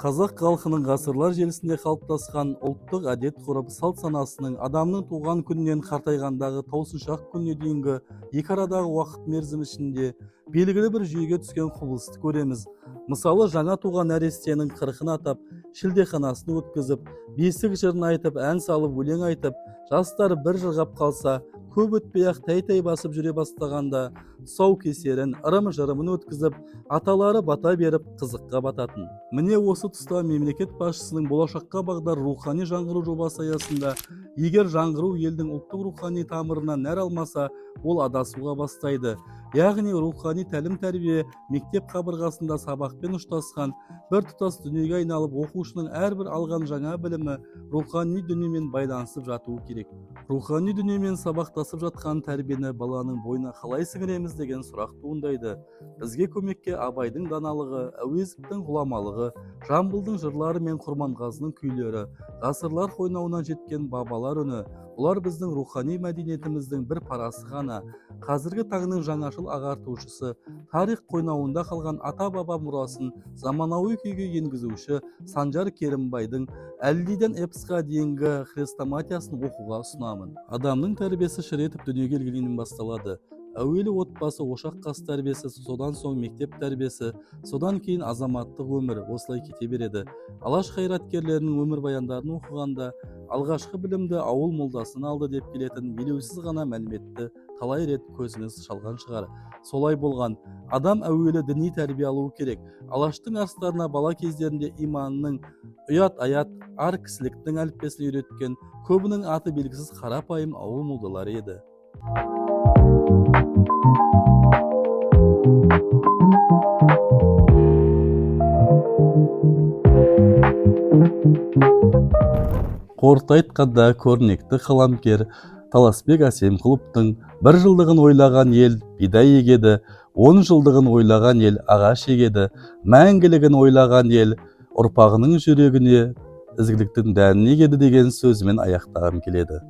Қазақ халқының ғасырлар желісінде қалыптасқан ұлттық әдет-ғұрып салт-санасының адамның туған күнінен қартайғандағы таусыншақ күніне дейінгі екі арадағы уақыт мерзімі ішінде белгілі бір жүйеге түскен құбылысты көреміз. Мысалы, жаңа туған нәрестенің қырқын атап, шілдеханасын өткізіп, бесік жырын айтып, ән салып, өлең айтып, жастар бір жырғап қалса, көп өтпей-ақ тәй-тәй басып жүре бастағанда, тұсаукесерін, ырым-жырымын өткізіп, аталары бата беріп, қызыққа бататын. Міне осы тұста мемлекет басшысының болашаққа бағдар рухани жаңғыру жобасы аясында, егер жаңғыру елдің ұлттық рухани тамырынан нәр алмаса, ол адасуға бастайды. Яғни рухани тәлім-тәрбие мектеп қабырғасында сабақпен ұштасқан бір тұтас дүниеге айналып, оқушының әрбір алған жаңа білімі рухани дүниемен байланысып жатуы керек. Рухани дүниемен сабақтасып жатқан тәрбиені баланың бойына қалай сіңіреміз деген сұрақ туындайды. Бізге көмекке Абайдың даналығы, Әуезовтің ғұламалығы, Жамбылдың жырлары мен Құрманғазының күйлері, ғасырлар қойнауынан жеткен бабалар үні, бұлар біздің рухани мәдениетіміздің бір парасы ғана. Қазіргі таңның жаңашыл ағартушысы, тарих қойнауында қалған ата-баба мұрасын заманауи күйге енгізуші Санжар Керімбайдың Әлдиден эпосқа дейінгі хрестоматиясын оқуға ұсынамын. Адамның тәрбиесі шыр етіп дүниеге келгеннен басталады. Әуелі отбасы, ошақ қас тәрбиесі, содан соң мектеп тәрбиесі, содан кейін азаматтық өмір осылай кете береді. Алаш қайраткерлерінің өмір баяндарын оқығанда, алғашқы білімді ауыл молдасын алды деп келетін елеусіз ғана мәліметті талай рет көзіңіз шалған шығар. Солай болған. Адам әуелі діни тәрбие алуы керек. Алаштың арыстарына бала кездерінде иманның, ұят аят, ар кісіліктің әліппесін үйреткен, көбінің аты белгісіз қарапайым ауыл молдалары еді. Қорыта айтқанда, көрнекті қаламгер Таласбек Әсемқұловтың бір жылдығын ойлаған ел бидай егеді, 10 жылдығын ойлаған ел ағаш егеді, мәңгілігін ойлаған ел ұрпағының жүрегіне ізгіліктің дәнін егеді деген сөзімен аяқтағым келеді.